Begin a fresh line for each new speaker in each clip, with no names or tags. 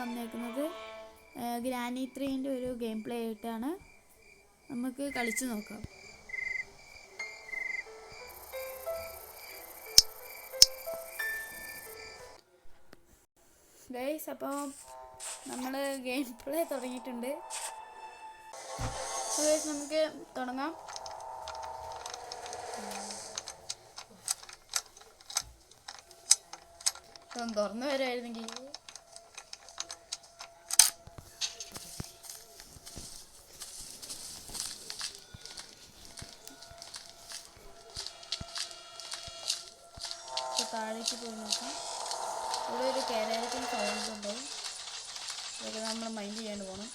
വന്നേക്കുന്നത് ഗ്രാനി 3ൻ്റെ ഒരു game play ആയിട്ടാണ്. നമുക്ക് കളിച്ച് നോക്കാം. ഗൈസ്, അപ്പോൾ നമ്മൾ ഗെയിം പ്ലേ തുടങ്ങിയിട്ടുണ്ട്. ഗൈസ്, നമുക്ക് തുടങ്ങാം. തുറന്നു വരുമായിരുന്നെങ്കിൽ താഴേക്ക് പോയി നോക്കാം. ഇവിടെ ഒരു കേരളത്തിൽ സൗണ്ട് ഉണ്ടാവും. അതൊക്കെ നമ്മൾ മൈൻഡ് ചെയ്യാണ്ട് പോകണം.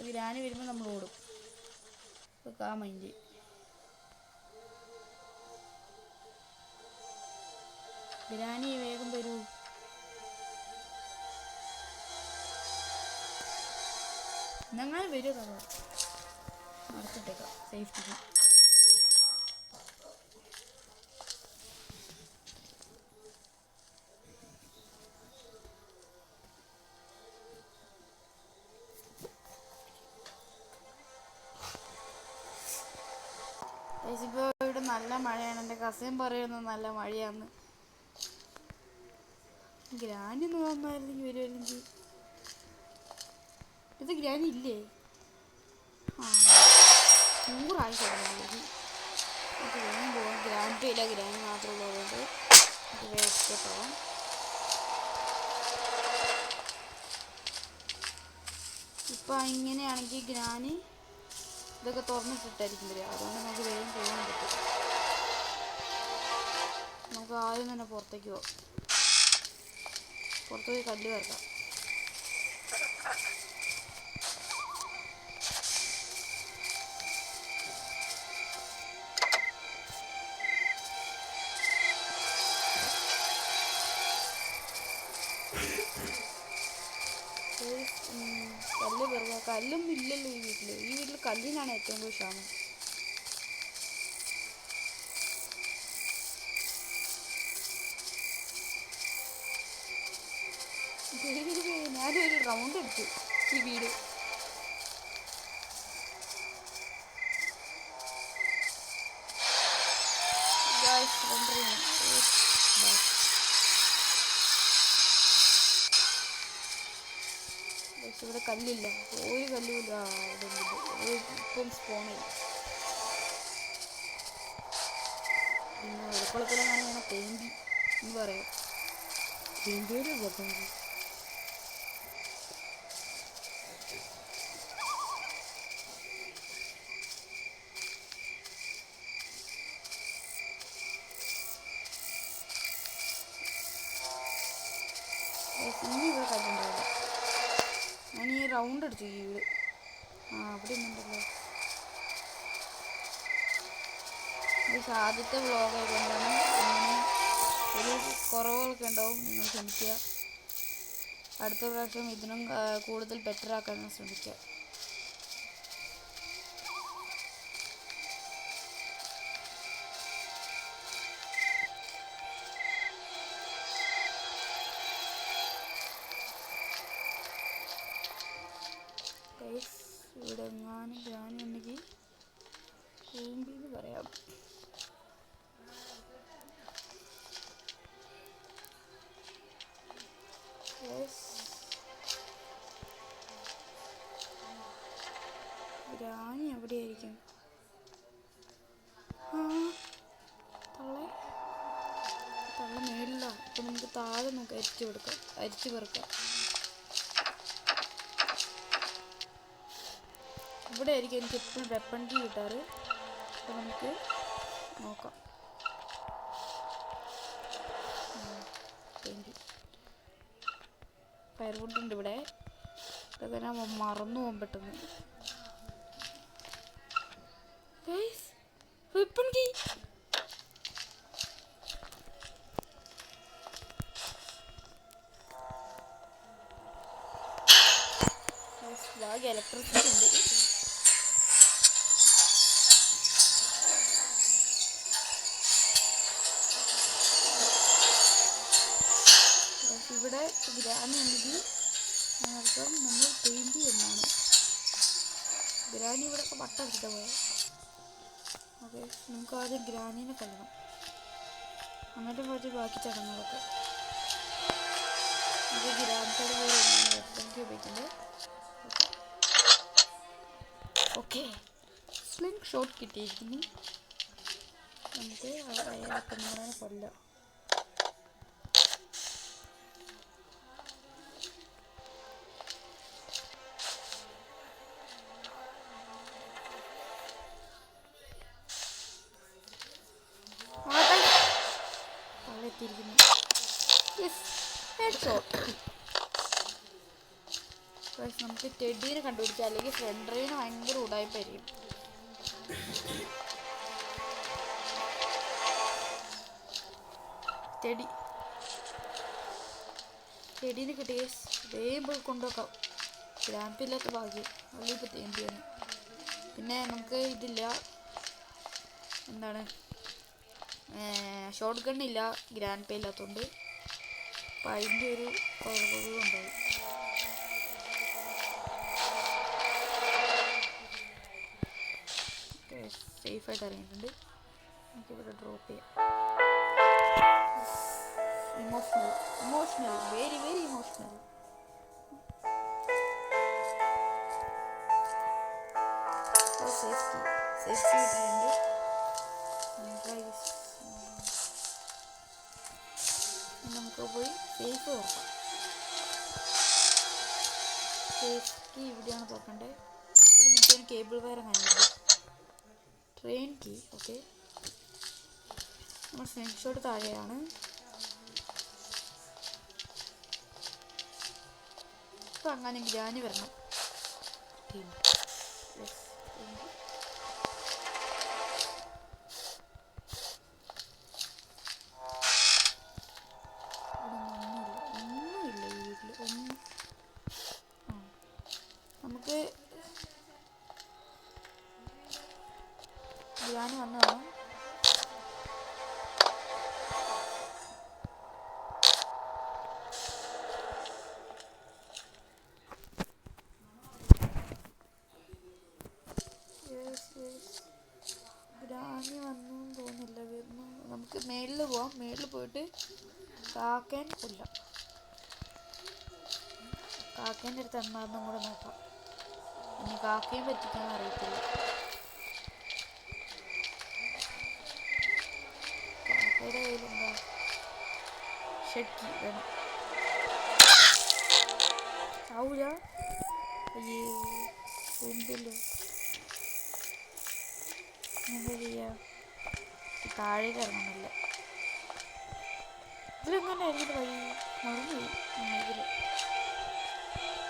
ഗ്രാനി വരുമ്പോൾ നമ്മൾ ഓടും. അതൊക്കെ ആ മൈൻഡ്. ഗ്രാനി വേഗം വരൂ. ഞങ്ങൾ വരും. നടത്തിട്ടേക്കാം സേഫ്റ്റിക്ക്. ഇപ്പോൾ ഇവിടെ നല്ല മഴയാണ്. എൻ്റെ കസിൻ പറയുന്നത് നല്ല മഴയാന്ന്. ഗ്രാനി ഒന്ന് വന്നായിരുന്നെങ്കിൽ വരുമായിരുന്നെങ്കിൽ. ഇത് ഗ്രാനി ഇല്ലേ? 100 ആഴ്ച നമുക്ക് വേഗം പോകാം. ഗ്രാൻഡ് ഇല്ല, ഗ്രാനി മാത്രമുള്ളതുകൊണ്ട് നമുക്ക് വേസ്റ്റ് പോകാം. ഇപ്പം ഇങ്ങനെയാണെങ്കിൽ ഗ്രാനി ഇതൊക്കെ തുറന്നിട്ടിട്ടായിരിക്കും വരിക. അതുകൊണ്ട് നമുക്ക് വേഗം പോകാൻ പറ്റും. നമുക്ക് ആദ്യം തന്നെ പുറത്തേക്ക് പോകാം. പുറത്ത് പോയി കല്ല് വരക്കാം. കല്ല് വെറുതെ കല്ലൊന്നും ഇല്ലല്ലോ ഈ വീട്ടിൽ. ഈ വീട്ടിൽ കല്ലിനാണ് ഏറ്റവും കൂടുതൽ ക്ഷാമം. ഞാനൊരു റൗണ്ട് അടിച്ചു ഈ വീട്. പക്ഷെ ഇവിടെ കല്ലില്ല, ഒരു കല്ലുമില്ല. ഇപ്പം സ്പോണായി. പിന്നെ വെളുക്കുളത്തിലെങ്ങനെ ഇങ്ങനെ തേമ്പി എന്ന് പറയാം. തേമ്പിയൊരു പറ്റും. ഇനി ഇവിടെ കല്ലുണ്ടാവില്ല. ഞാൻ ഈ റൗണ്ട് അടിച്ചു ഈ വീട്. അവിടെ ഒന്നുണ്ടല്ലോ. ഇത് ആദ്യത്തെ വ്ളോഗ് ആയതുകൊണ്ടാണ് ഇങ്ങനെ ഒരു കുറവുകളൊക്കെ ഉണ്ടാവും. നിങ്ങൾ ശ്രമിക്കുക. അടുത്ത പ്രാവശ്യം ഇതിനും കൂടുതൽ ബെറ്റർ ആക്കാൻ ശ്രമിക്കുക. ഇവിടെ എങ്ങാനും ഗ്രാനുണ്ടെങ്കിൽ കൂമ്പിന്ന് പറയാം. ഗ്രാനി എവിടെയായിരിക്കും? തള്ള മേളില്ല. അപ്പം നമുക്ക് താഴെ നോക്കാം. അരിച്ചു പെറുക്കാം. ഇവിടെ ആയിരിക്കും എനിക്ക് എപ്പോഴും വെപ്പൺ കീ കിട്ടാറ്. അപ്പോൾ നമുക്ക് നോക്കാം. ഫയർവുഡുണ്ട് ഇവിടെ. ഇതൊക്കെ ഞാൻ മറന്നു പോകും പെട്ടെന്ന്. Weapon key. ഇലക്ട്രിസിറ്റി ഉണ്ട്. പെയിൻറ്റ് എന്നാണ് ഗ്രാനി ഇവിടെയൊക്കെ വട്ടടിച്ചിട്ട് പോയത്. ഓക്കെ, നമുക്ക് ആദ്യം ഗ്രാനീനെ കൊല്ലണം, എന്നിട്ട് പോയിട്ട് ബാക്കി ചടങ്ങുകളൊക്കെ. ഇത് ഗ്രാൻഡ് പോയി വെപ്പൻക്ക് ഉപയോഗിക്കുന്നത്. ഓക്കെ, സ്ലിംഗ് ഷോട്ട് കിട്ടിയിരിക്കുന്നു. നമുക്ക് അയാളൊക്കെ കൊല്ലാം. നമുക്ക് ടെഡീനെ കണ്ടുപിടിച്ചാൽ, അല്ലെങ്കിൽ ഫ്രണ്ടറിന് ഭയങ്കര ഉടായ്പായിരിക്കും. ടെഡീനെ കിട്ടിയ വേഗം പോയി കൊണ്ടുവെക്കാം. ഗ്രാൻഡില്ലാത്ത ഭാഗ്യം, അല്ലെങ്കിൽ ഇപ്പോൾ തേമ്പിയാണ്. പിന്നെ നമുക്ക് ഇതില്ല, എന്താണ്, ഷോർട്ട് ഗണ്ണില്ല ഗ്രാൻഡ് പേ ഇല്ലാത്തതുകൊണ്ട്. അപ്പം അതിൻ്റെ ഒരു കുറവുകളുണ്ടാവും. സേഫായിട്ട് ഇറങ്ങിയിട്ടുണ്ട്. നമുക്കിവിടെ ഡ്രോപ്പ് ചെയ്യാം. Emotional very very emotional. Safety ഇട്ടിട്ടുണ്ട്. നമുക്ക് പോയി സേഫ് തുറക്കാം. സേഫ്റ്റി ഇവിടെയാണ് തുറക്കേണ്ടത്. ഇവിടെ മിക്കതിന് കേബിൾ വയർ കാണിക്കുന്നത്. Train key. ഓക്കെ, നമ്മൾ സ്ക്രീൻഷോട്ട് താഴെയാണ്. ഇപ്പം അങ്ങനെ ഗ്രാനി വരണം. ഒന്നുമില്ല ഈ വീട്ടിൽ ഒന്നും. നമുക്ക് ഗ്രാനി വന്നതാണ്. ഗ്രാനി വന്നു തോന്നില്ല, വരുന്നു. നമുക്ക് മേളിൽ പോവാം. മേളിൽ പോയിട്ട് കാക്കേൻ കൊല്ലാം. കാക്കേൻ്റെ അടുത്ത് എന്നാന്നും കൂടെ നോക്കാം. ഇനി കാക്കയും പറ്റിക്കാൻ അറിയത്തില്ല. കാക്കയുടെ കയ്യിലെന്താ? ഷെഡ്കി വേണം. ആവൂല. അയ്യേ, മുമ്പില് എന്താ ചെയ്യാ? താഴേക്ക് ഇറങ്ങുന്നില്ല. ഇതിലെങ്ങനെ ആയിരിക്കും വഴി? മറന്നു ഇതിൽ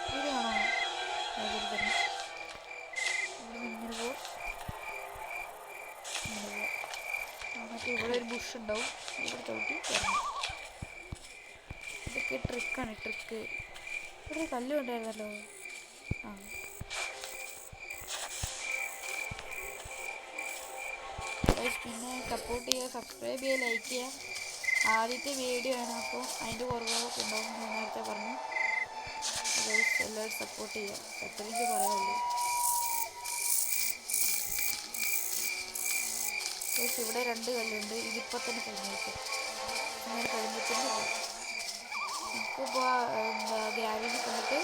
ഇതിലാണോ? അതിൽ തന്നെ ഇവിടെ ഇങ്ങനെ പോവാം. ഇങ്ങനെ പോവാം. എന്നിട്ട് ഇവിടെ ഒരു ബുഷ് ഉണ്ടാവും. ഇവിടെ ചവിട്ടി ഇറങ്ങും. ഇതൊക്കെ ട്രിക്കാണ്, ട്രിക്ക്. ഇവിടെ കല്ല് ഉണ്ടായിരുന്നല്ലോ. ആ, പിന്നെ സപ്പോർട്ട് ചെയ്യുക, സബ്സ്ക്രൈബ് ചെയ്യുക, ലൈക്ക് ചെയ്യുക. ആദ്യത്തെ വീഡിയോ ആണ്, അപ്പോൾ അതിൻ്റെ കുറവുകളൊക്കെ ഉണ്ടാവും. ഞാൻ നേരത്തെ പറഞ്ഞു. എല്ലാവരും സപ്പോർട്ട് ചെയ്യുക. എത്രയൊക്കെ പറയാനുള്ളൂ. ഇവിടെ 2 കല്ലുണ്ട്. ഇതിപ്പോൾ തന്നെ കഴിഞ്ഞേക്കും. അങ്ങനെ കഴിയുമ്പോഴത്തേക്ക് പോകും. നമുക്കിപ്പോൾ എന്താ ഗ്രാവിനെ കൊണ്ടിട്ട്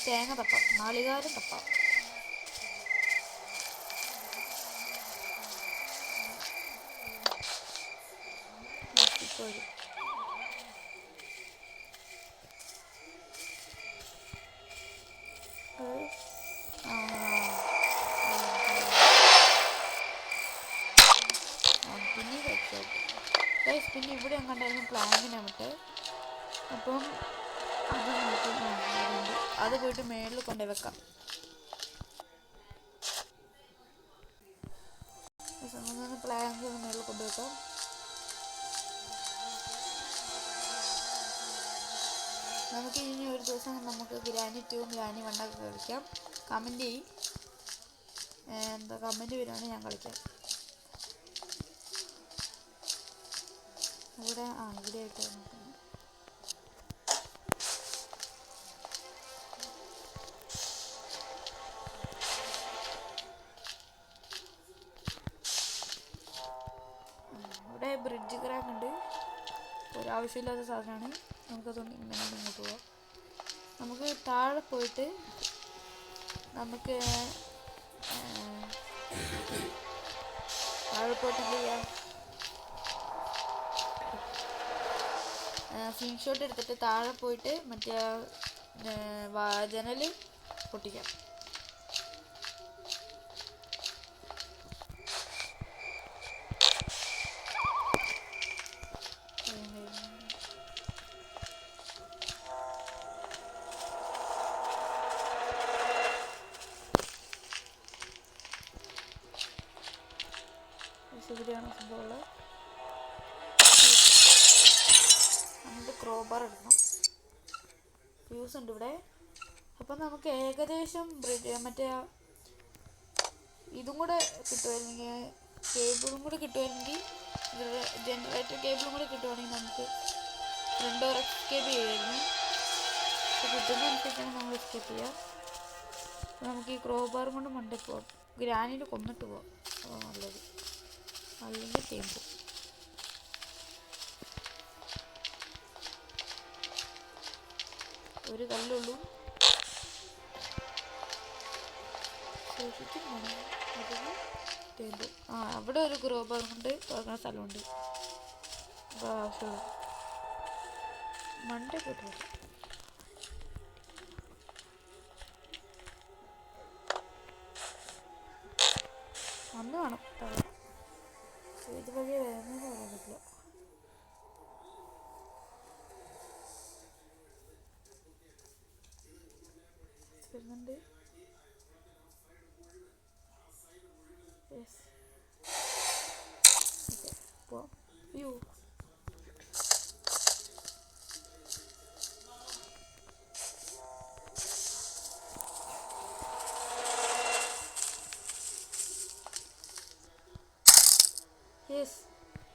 തേങ്ങ തപ്പാം, നാളികാരം തപ്പാം. ഇപ്പോൾ വരും. പിന്നെ ഇവിടെ കണ്ടായിരുന്നു പ്ലാങ്ങിനെ വിട്ട്. അപ്പം അത് നമുക്ക് അത് പോയിട്ട് മേളിൽ കൊണ്ടുപോയി വെക്കാം. പ്ലാങ്ക് മേളിൽ കൊണ്ടുവെക്കാം. നമുക്ക് ഇനി ഒരു ദിവസം നമുക്ക് ഗ്രാനി 2 ഗ്രാനി 1 ഒക്കെ കളിക്കാം. കമൻറ്റ് ചെയ്യും. എന്താ കമൻറ്റ് വരുവാണെങ്കിൽ ഞാൻ കളിക്കാം. ഇവിടെ ഇവിടെ ആയിട്ടാണ് നോക്കുന്നത്. ആവശ്യമില്ലാത്ത സാധനമാണ്. നമുക്കതുകൊണ്ട് ഇങ്ങനെ ഇങ്ങോട്ട് പോവാം. നമുക്ക് താഴെ പോയിട്ട് നമുക്ക് എന്ത് ചെയ്യാം, സ്ക്രീൻഷോട്ട് എടുത്തിട്ട് താഴെ പോയിട്ട് മറ്റേ ജനൽ പൊട്ടിക്കാം. ഇവിടെയാണ് സംഭവമുള്ളത്. നമുക്ക് ക്രോബാർ എടുക്കണം. ഫ്യൂസ് ഉണ്ട് ഇവിടെ. അപ്പം നമുക്ക് ഏകദേശം മറ്റേ ഇതും കൂടെ കിട്ടുമായിരുന്നെങ്കിൽ, കേബിളും കൂടെ കിട്ടുമായിരുന്നെങ്കിൽ, ജനറേറ്റർ കേബിളും കൂടെ കിട്ടുവാണെങ്കിൽ നമുക്ക് 2 hour എസ്കേപ്പ് ചെയ്യുമായിരുന്നു. കിട്ടുന്നതനുസരിച്ചാണ് നമ്മൾ എസ്കേപ്പ് ചെയ്യുക. നമുക്ക് ഈ ക്രോബാറും കൊണ്ട് മണ്ടേ പോവാം. ഗ്രാനൈറ്റ് കൊന്നിട്ട് പോവാം, അതാണ് നല്ലത്. അല്ലെങ്കിൽ തേമ്പ്. ഒരു കല്ലുള്ളൂ, സൂക്ഷിക്കും വേണം. അതിന് തേമ്പ്. അവിടെ ഒരു ക്രോബാർ കൊണ്ട് തുറക്കുന്ന സ്ഥലമുണ്ട്. അപ്പോൾ ആവശ്യമുള്ളൂ മണ്ടേ പോയിട്ട് വരും. വന്ന് കാണും. ഇത് വഴി വരുന്നതെന്ന് പറയാൻ പറ്റില്ല. വരുന്നുണ്ട്. യെസ്, ഓക്കെ പോവാം. യു യെസ്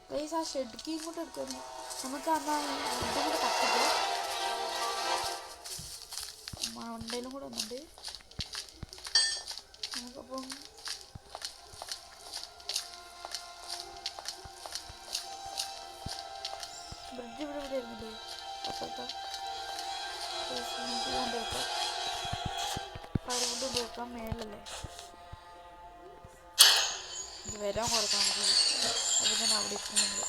ഗൈസ്, ആ ഷെഡ് കീ ഇങ്ങോട്ട് എടുക്കുന്നു. നമുക്ക് എന്നാൽ ഇതും കൂടെ കത്തിക്കാം. മണ്ടയിലും കൂടെ വന്നിട്ടുണ്ട്. നമുക്കപ്പം ബ്രിഡ്ജ് ഇവിടെ വരുന്നില്ലേ അപ്പുറത്തെ. നമുക്ക് കൊണ്ടുവെക്കാം. പരവുകൊണ്ട് വെക്കാം. മേളല്ലേ ഇത് വരാൻ കുറക്കാൻ മതി. അത് തന്നെ അവിടെ ഇരിക്കുന്നുണ്ട്.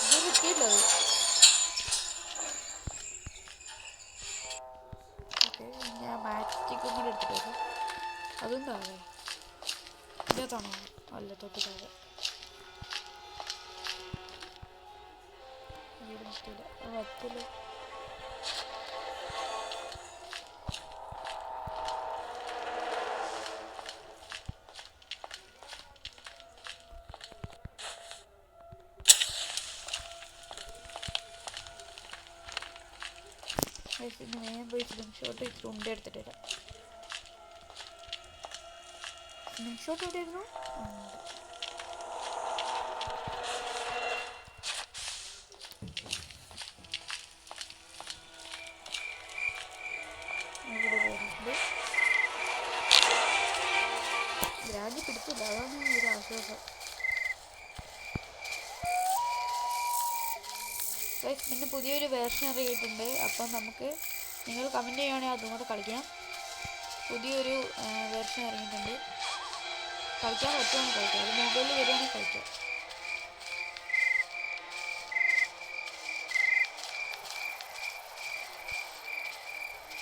ഇത് കിട്ടിയില്ല അത്. ഓക്കെ, ഞാൻ മാറ്റിക്കും കൂടെ എടുത്തിട്ട് വരും. അതും താഴെ ഇതിനകത്താണോ? അല്ല, തൊട്ട് താഴെ. പറ്റില്ല, അത് പറ്റില്ല. ഇന്ന് വേഗം പോയി സ്ക്രീൻഷോട്ട് ചുണ്ട എടുത്തിട്ട് വരാം. സ്ക്രീൻഷോട്ട് എവിടെയായിരുന്നു? ഇവിടെ വരുന്നുണ്ട്. ഗ്രാജ് പിടിച്ചില്ല, അതാണ് ഒരു ആശ്വാസം. പിന്നെ പുതിയൊരു വേർഷൻ ഇറങ്ങിയിട്ടുണ്ട്. അപ്പം നമുക്ക് നിങ്ങൾ കമൻറ്റ് ചെയ്യുകയാണെങ്കിൽ അതും കൂടെ കളിക്കാം. പുതിയൊരു വേർഷൻ ഇറങ്ങിയിട്ടുണ്ട്. കളിക്കാൻ പറ്റുവാണെങ്കിൽ കളിക്കാം. അത് മൊബൈലിൽ വരികയാണെങ്കിൽ കളിക്കാം.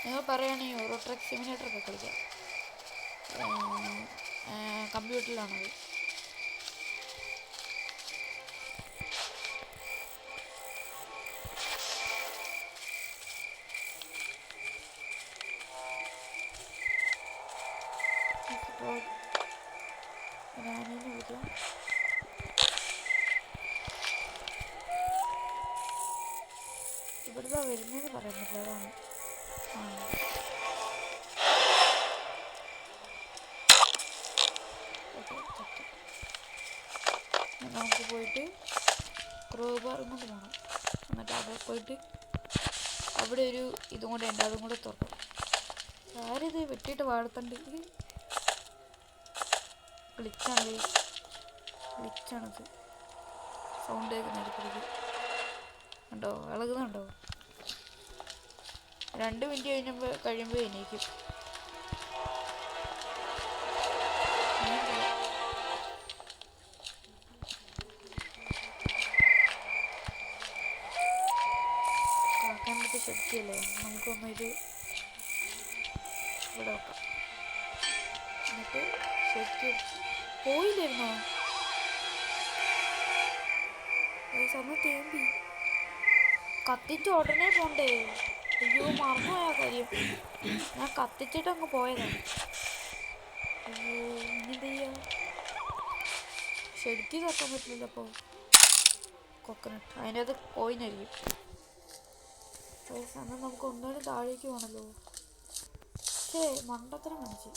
നിങ്ങൾ പറയുകയാണെങ്കിൽ യൂറോ ട്രക്ക് സിമിനേറ്ററൊക്കെ കളിക്കാം. കമ്പ്യൂട്ടറിലാണത്. ഞാനിന്ന് വിളിക്കാം. ഇവിടുത്തെ വരുന്നതെന്ന് പറയാൻ പറ്റില്ല, അതാണ്. നമുക്ക് പോയിട്ട് ക്രോബാറും കൊണ്ട് പോകണം. എന്നിട്ട് അവിടെ പോയിട്ട് അവിടെ ഒരു ഇതും കൂടെ ഉണ്ട്, അതും കൂടെ തുറക്കണം. ആരിത് വെട്ടിയിട്ട് വാഴത്തണ്ട് ഗ്ലിച്ചാണത് സൗണ്ട് കേൾക്കുന്നിടയ്ക്കിടയ്ക്ക് ഉണ്ടോ ഇളകുന്നുണ്ടോ 2 മിനിറ്റ് കഴിയുമ്പോൾ എണീക്കും കാക്കാനടുത്ത് ശരിക്കല്ലേ നമുക്കൊന്നിത് ഇവിടെ വെക്കാം എന്നിട്ട് ശരിക്കും പോയില്ലായിരുന്നോ സമയം തേമ്പി കത്തിച്ച് ഉടനെ പോണ്ടേ അയ്യോ മറന്നുപോയ കാര്യം ഞാൻ കത്തിച്ചിട്ട് അങ്ങ് പോയതാണ് അയ്യോ ഇനിന്ത് ചെയ്യാ ശരിക്കും കത്താൻ പറ്റില്ല അപ്പോൾ കൊക്കനട്ട് അതിൻ്റെ അത് കോയിനായിരിക്കും അന്ന് നമുക്ക് ഒന്നുകൂടി താഴേക്ക് പോകണല്ലോ മണ്ടത്തരം കാണിച്ച്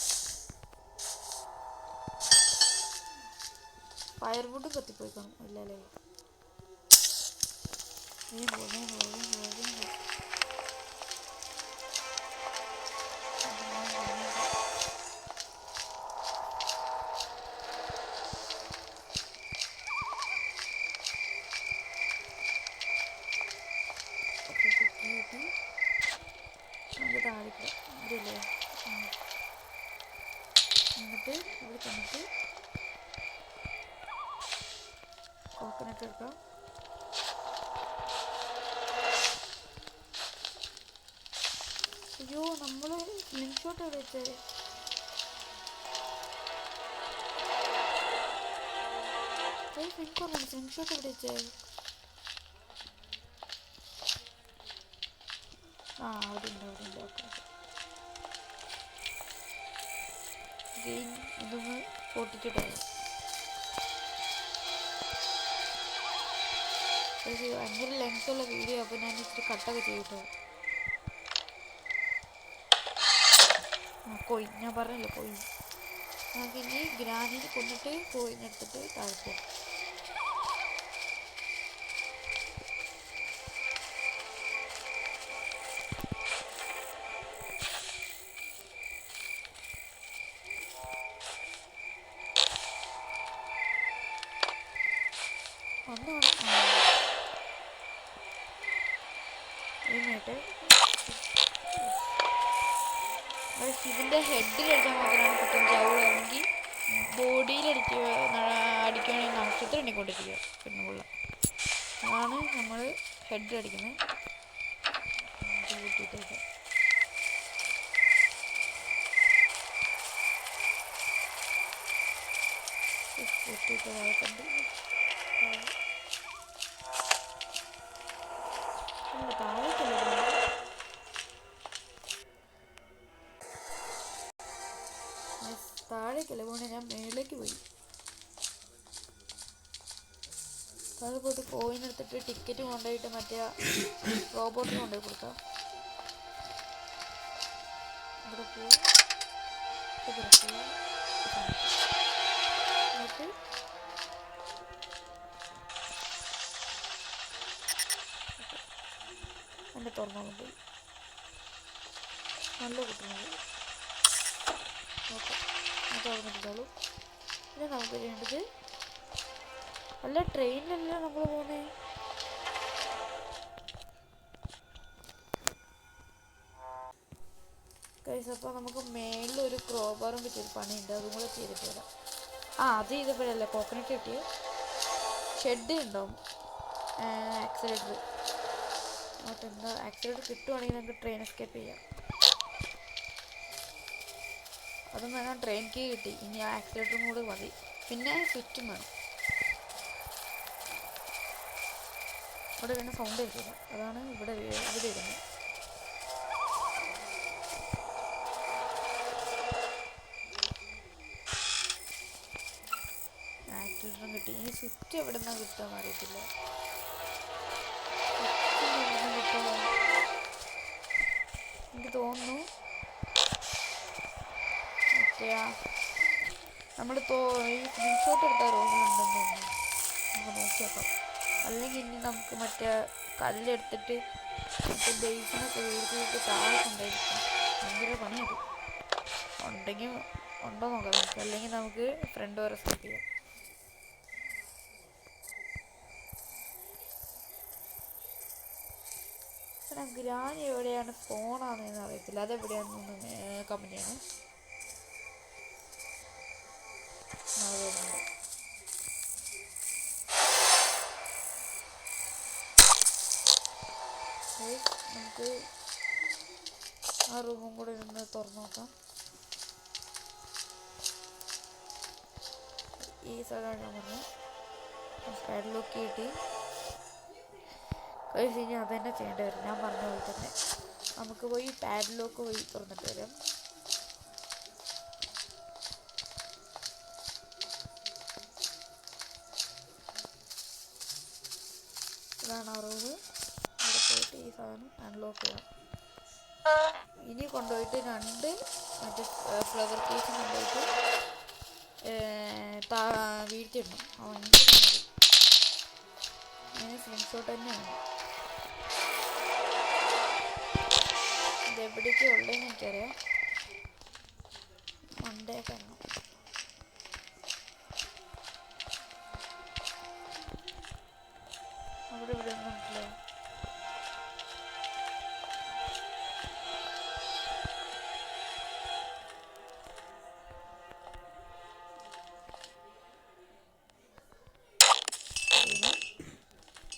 ഫയർവുഡും കത്തിപ്പോയി കാണും ഇല്ലല്ലേ നമുക്ക് താഴേക്ക് ഇതല്ലേ എന്നിട്ട് ഇവിടെ തന്നിട്ട് കോക്കനട്ട് എടുക്കാം അയ്യോ നമ്മൾ സ്ലിംഗ് ഷോട്ട് എവിടെ വെച്ചേ സ്ലിംഗ് ഷോട്ട് എവിടെ വെച്ചേ അവിടെ ഉണ്ട് ഓക്കെ ഗെയിം ഇതൊന്ന് പൊട്ടിച്ചിട്ടോ ഭയങ്കര ലെങ്ത്തുള്ള വീഡിയോ അപ്പോൾ ഞാൻ ഇച്ചിരി കട്ടൊക്കെ ചെയ്തിട്ടോ കോയിൻ ഞാൻ പറഞ്ഞല്ലോ കോയിൻ നമുക്കിനി ഗ്രാനിനെ കൊണ്ടിട്ട് കോയിനെടുത്തിട്ട് താഴ്ത്തുക ഒന്നാണ് ഇതിൻ്റെ ഹെഡിലടിച്ചാൽ മാത്രമാണ് പെട്ടെന്ന് ചവിടാണെങ്കിൽ അടിക്കുകയാണെങ്കിൽ നക്ഷത്രം എണ്ണിക്കൊണ്ടിരിക്കുക പിന്നെ പിള്ള അതാണ് നമ്മൾ ഹെഡിലടിക്കുന്നത് കൂട്ടിയിട്ടൊക്കെ കൂട്ടിയിട്ട് വാഴക്കണ്ട് താഴേക്കല്ല താഴേക്കല്ല പോണേ ഞാൻ മേളിലേക്ക് പോയി താഴെ പോയിട്ട് കോയിൻ എടുത്തിട്ട് ടിക്കറ്റ് കൊണ്ടുപോയിട്ട് മറ്റേ റോബോട്ടിന് കൊണ്ടുപോയി കൊടുക്കാം ഇവിടെ പോയി എന്നിട്ട് എൻ്റെ തുറന്നാൽ പോയി നല്ല കുട്ടുന്നത് ഓക്കെ അത് തുറന്നിട്ടുള്ളൂ പിന്നെ നമുക്ക് വേണ്ടത് അല്ല ട്രെയിനിലല്ല നമ്മൾ പോകുന്നേ ഗൈസ് അപ്പോൾ നമുക്ക് മേളിലൊരു ക്രോബാറും വെച്ചൊരു പണിയുണ്ട് അതും കൂടെ ചെയ്തിട്ട് വരാം അത് ചെയ്തപ്പോഴല്ലേ കോക്കനട്ട് കിട്ടിയ ഷെഡ് ഉണ്ടാവും ആക്സിലേറ്റർ എന്നിട്ട് എന്താ ആക്സിലേറ്റർ കിട്ടുവാണെങ്കിൽ നമുക്ക് ട്രെയിൻ എസ്കേപ്പ് ചെയ്യാം അതും വേണം ട്രെയിൻ കീ കിട്ടി ഇനി ആ ആക്സിലേറ്ററും കൂടെ മതി പിന്നെ സ്വിച്ചും വേണം ഇവിടെ പിന്നെ സൗണ്ട് കേൾക്കില്ല അതാണ് ഇവിടെ ഇരുന്നത് ആക്സിലേറ്ററും കിട്ടി ഇനി സ്വിച്ച് എവിടെ നിന്നാണ് കിട്ടുകയെന്ന് അറിയത്തില്ല എനിക്ക് തോന്നുന്നു മറ്റേ നമ്മൾ ഈ സ്ക്രീൻ ഷോട്ട് എടുത്ത റൂമിലുണ്ടെന്ന് തോന്നുന്നു നമുക്ക് നോക്കിയേക്കാം അല്ലെങ്കിൽ ഇനി നമുക്ക് മറ്റേ കല്ലെടുത്തിട്ട് മറ്റേ ബേസിനൊക്കെ വീഴ്ത്തിയിട്ട് താഴെ കൊണ്ടുപോയിരിക്കാം ഭയങ്കര പണിയത് ഉണ്ടെങ്കിൽ ഉണ്ടോ നോക്കാം നമുക്ക്, അല്ലെങ്കിൽ നമുക്ക് ഫ്രണ്ട് വരെ സ്റ്റാർട്ട് ചെയ്യാം. ഗ്രാനി എവിടെയാണ് ഫോണാണെന്ന് അറിയത്തില്ല, അതെവിടെയാണെന്നൊന്ന് കമൻറ്റ് ചെയ്യണം. നമുക്ക് ആ റൂമും കൂടെ ഒന്ന് തുറന്നു നോക്കാം. ഈ സ്ഥലമാണ് ഞാൻ പറഞ്ഞത്. പാഡ്ലോക്ക് കിട്ടി ഇനി അത് തന്നെ ചെയ്യേണ്ടി വരും. ഞാൻ പറഞ്ഞ പോലെ തന്നെ നമുക്ക് പോയി പാഡ്ലോക്ക് പോയി തുറന്നിട്ട് വരാം. ഇതാണ് ആ റൂം. അവിടെ പോയിട്ട് ഈ സാധനം അൺലോക്ക് ചെയ്യണം. ഇനി കൊണ്ടുപോയിട്ട് രണ്ട് മറ്റേ ഫ്ലവർ കേസ് കൊണ്ടുപോയിട്ട് വീഴ്ത്തിയിടണം. അങ്ങനെ സ്ക്രീൻഷോട്ട് തന്നെയാണ്. ഇതെവിടേക്കാണ് ഉള്ളതെന്ന് എനിക്കറിയാം. മണ്ടേ കാണണം. അവിടെ ഇവിടെ ഒന്നും മനസ്സിലാവും.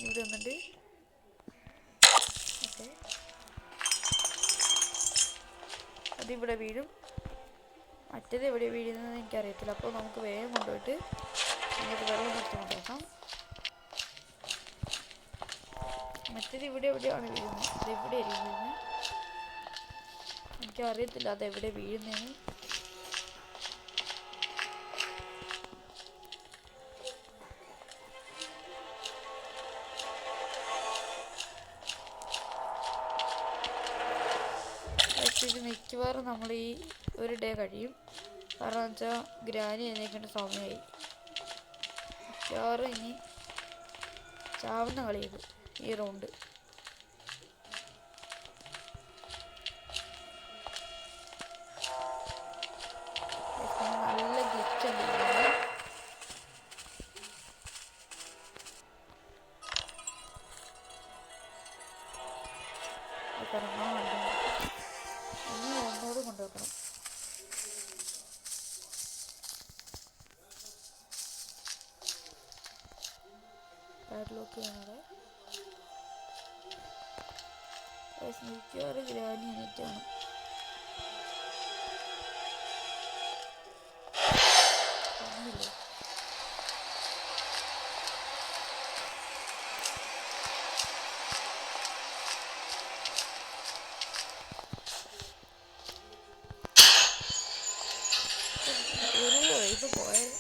ഇവിടെ ഒന്നുണ്ട്. ഓക്കെ, അതിവിടെ വീഴും. മറ്റേത് എവിടെ വീഴുന്നതെന്ന് എനിക്കറിയത്തില്ല. അപ്പോൾ നമുക്ക് വേഗം കൊണ്ടുപോയിട്ട് ഇങ്ങോട്ട് വെള്ളം നിർത്തി കൊണ്ടുപോകാം. മറ്റേത് ഇവിടെ എവിടെയാണ് വീഴുന്നത്, അതെവിടെയായിരിക്കും വീഴുന്നത് എനിക്കറിയത്തില്ല, അതെവിടെ വീഴുന്നതെന്ന്. ഇത് മിക്കവാറും നമ്മൾ ഈ ഒരു ഡേ കഴിയും. കാരണം എന്ന് വെച്ചാൽ ഗ്രാനി എഴുന്നേക്കേണ്ട സമയമായി. മിക്കവാറും ഇനി ചാവുന്ന കളിയത് ഈ റൗണ്ട്. നല്ല ഗ്ലിച്ച് ഉണ്ട്. ഇനി ഒന്നോട് കൊണ്ടുവെക്കണം. പാഡ്ലോക്ക് ചെയ്യണത് മിക്കവാറും ഗ്രാനി എന്നിട്ടാണ്. ഒന്നില്ലേ ഒരു വൈഫ് പോയത്.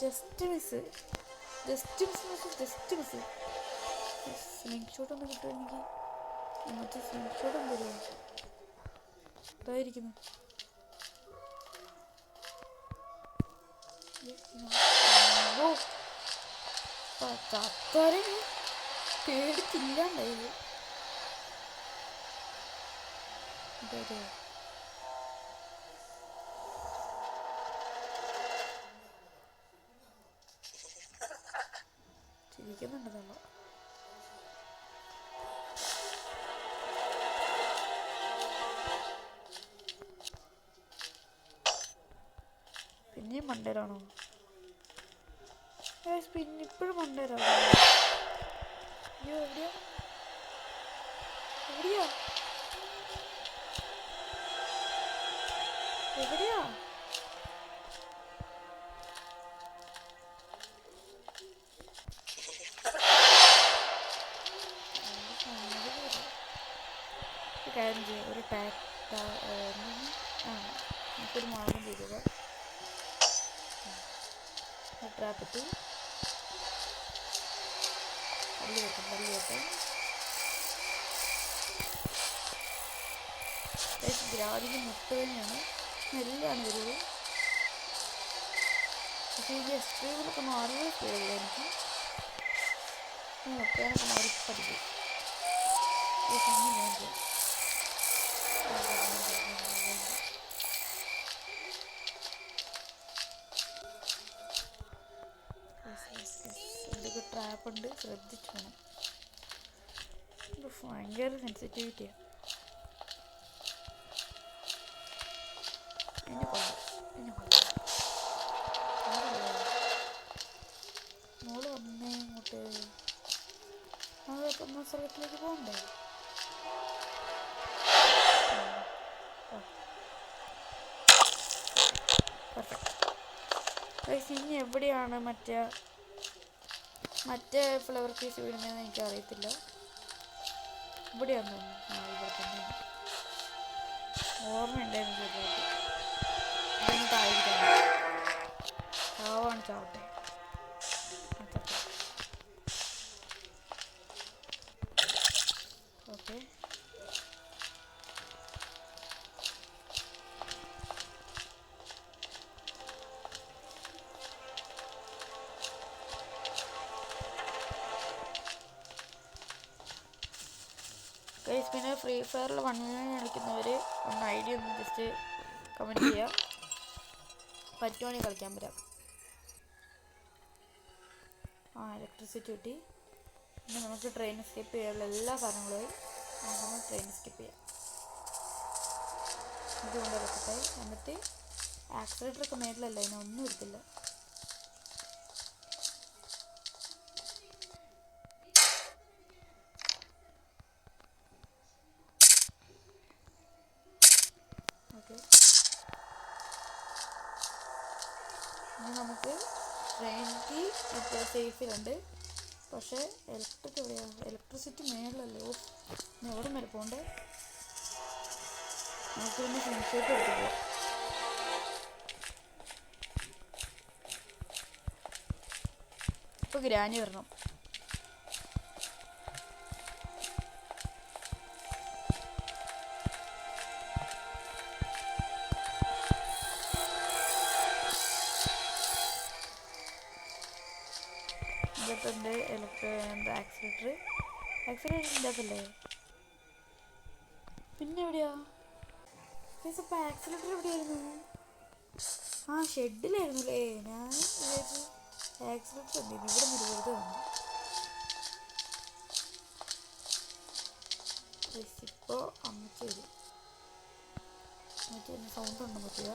ജസ്റ്റ് മിസ് സ്ക്രീൻഷോട്ട് ഒന്ന് കിട്ടുമെങ്കിൽ മറ്റേ സ്ക്രീൻഷോട്ട് തരുമോ? ഇതായിരിക്കുന്നു. ചത്താരെ പേടിച്ചില്ലാണ്ടായത്. ഇതേ ചിരിക്കുന്നുണ്ട് നമ്മൾ. പിന്നെയും മണ്ടേരാണോ? പിന്നെ ഇപ്പോഴും മണ്ടേരാണോ? അയ്യോ, എവിടെയാ എവിടെയാ എവിടെയാ? കാര്യം ചെയ്യാം. ഒരു നമുക്കൊരു മാർഗം ചെയ്തത് ട്രാപ്പിട്ട് തള്ളി വെക്കാം. ഗ്രാവിന് മുട്ട തന്നെയാണ്, സ്മെല്ലാണ് വരുന്നത്. പക്ഷേ ഈ എക്സ്ട്രീമിലൊക്കെ മാറിയ സ്പീഡില്ല എനിക്ക്. മുട്ടയാനൊക്കെ മാറി പഠിക്കും. എന്തൊക്കെ ട്രാപ്പുണ്ട്, ശ്രദ്ധിച്ചു വേണം. ഭയങ്കര സെൻസിറ്റിവിറ്റിയാണ്. എന്നെ കൊള്ളാം, എന്നെ കൊള്ളാം. മോള് വന്നേ ഇങ്ങോട്ട്. അതൊക്കെ സ്ഥലത്തിലേക്ക് പോകണ്ടേ? ഇനി എവിടെയാണ് മറ്റേ ഫ്ലവർ പീസ് വീഴുന്നതെന്ന് എനിക്കറിയത്തില്ല. ഇവിടെയാന്ന് തോന്നുന്നു. ഇവിടെ തന്നെ ഓർമ്മയുണ്ടായിരുന്നു ചെറുതായിട്ട്. ഇതൊന്ന് താഴ്ചയാണ്. ചാവാണ്, ചാവട്ടെ. ഓക്കെ, പിന്നെ ഫ്രീ ഫയറിൽ 1 million കളിക്കുന്നവർ ഒന്ന് ഐഡിയ ഒന്ന് ജസ്റ്റ് കമൻറ്റ് ചെയ്യുക. പറ്റുവാണെങ്കിൽ കളിക്കാൻ പറ്റാം. ഇലക്ട്രിസിറ്റി കിട്ടി. പിന്നെ നമുക്ക് ട്രെയിൻ സ്കിപ്പ് ചെയ്യാനുള്ള എല്ലാ സാധനങ്ങളുമായി നമുക്ക് ട്രെയിൻ സ്കിപ്പ് ചെയ്യാം. ഇതുകൊണ്ട് വെക്കട്ടെ. എന്നിട്ട് ആക്സിലേറ്ററൊക്കെ മേളിലല്ല, ഇതിനൊന്നും എടുത്തില്ല. ഓക്കെ, ഇനി നമുക്ക് ട്രെയിനിക്ക് മറ്റേ സേഫിലുണ്ട്. പക്ഷേ ഇലക്ട്രിസിറ്റി മേളിലല്ലേ. ഇനി എവിടെ വരെ പോകണ്ടേ? നമുക്ക് പിന്നെ സെൻസേറ്റ് എടുത്ത് പോവാം. ഇപ്പോൾ ഗ്രാനി വരണം. ഇതൊക്കെ ആക്സിലേറ്റർ ഇല്ലാത്തല്ലേ? പിന്നെ എവിടെയാ? ഇപ്പം ആക്സിലേറ്റർ എവിടെയായിരുന്നു? ഷെഡിലായിരുന്നു അല്ലേ? ഞാൻ വിചാരിച്ചു ആക്സിലേറ്റർ എന്തെങ്കിലും ഇവിടെ വെറുതെ വന്നു. ഇപ്പോൾ അമ്മച്ചി വരും. അമ്മച്ചി എന്നെ സൗണ്ട് ഉണ്ടോ പറ്റുക?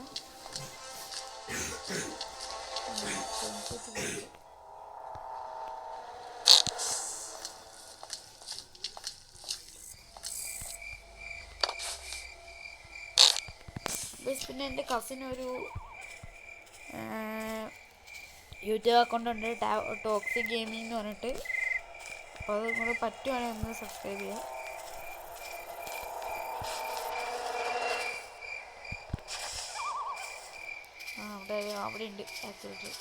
പിന്നെ എൻ്റെ കസിനൊരു യൂട്യൂബ് അക്കൗണ്ട് ഉണ്ട്, ടോക്സിക് ഗെയിമിംഗ് എന്ന് പറഞ്ഞിട്ട്. അപ്പോൾ അത് നിങ്ങൾ പറ്റുവാണെങ്കിൽ ഒന്ന് സബ്സ്ക്രൈബ് ചെയ്യുക. അവിടെ ഉണ്ട് ആക്സിലേറ്റർ.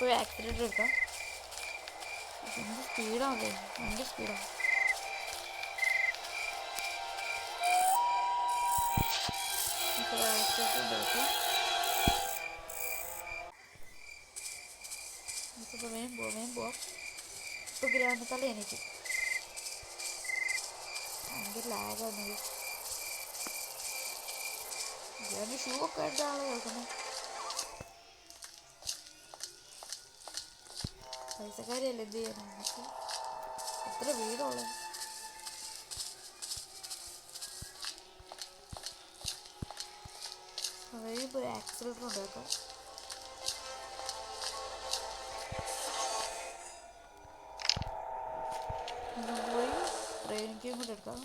പോയി ആക്സിലേറ്റർ എടുക്കാം. എന്ത് സ്പീഡാണല്ലേ, ഭയങ്കര സ്പീഡാണ്. വേഗം പോവാം. ഇപ്പോൾ ഗ്രാമത്തല എനിക്ക് ഭയങ്കര ലാഗാണ്. ഗ്രാമി ഷൂ ഒക്കെ ആയിട്ട് ആളെ കേൾക്കുന്നത്. പൈസക്കാരിയല്ല, എന്ത് ചെയ്യാനാണ്? നമുക്ക് എത്ര വീടുള്ളത്? ഇപ്പോൾ ആക്സിലേറ്റർ ഉണ്ടാക്കാം. പോയി ട്രെയിനിക്കും കൂടെ എടുക്കാം.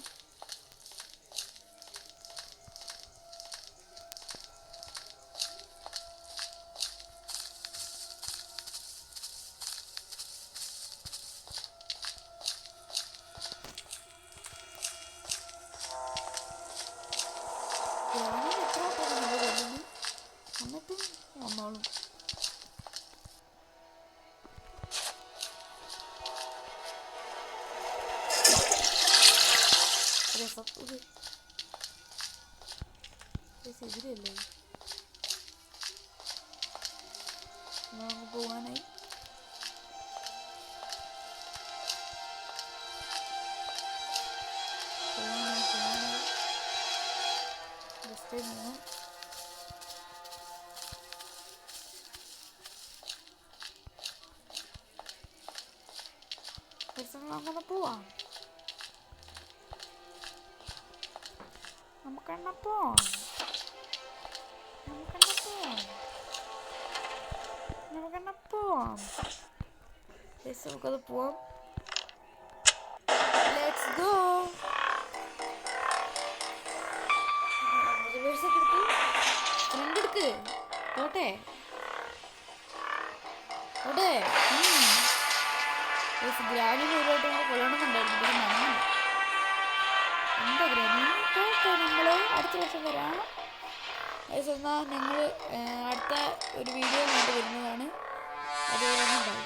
ഞാനും എത്ര എന്നിട്ടും വന്നോളും. രസം എതിരല്ലേ നമുക്ക് പോകാനായി. ജസ്റ്റ് മൂന്ന് നമുക്കൊന്ന് പോവാം. നമുക്കെണ്ണ പോവാം. നമുക്കത് പോവാം. Let's go. ഫ്രണ്ട് എടുക്ക്. പോട്ടെ ഗ്രാമിന് ഒരുപായിട്ട് നമ്മൾ കൊള്ളണമെന്നുണ്ടായിരുന്നു. പിന്നെ നടന്നില്ല. എന്താ ഗ്രാമി പോട്ടെ, നമ്മൾ അടുത്ത വർഷം വരാം. എന്നാൽ ഞങ്ങൾ അടുത്ത ഒരു വീഡിയോ ആയിട്ട് വരുന്നതാണ്. അതുപോലെ ഉണ്ടാവും.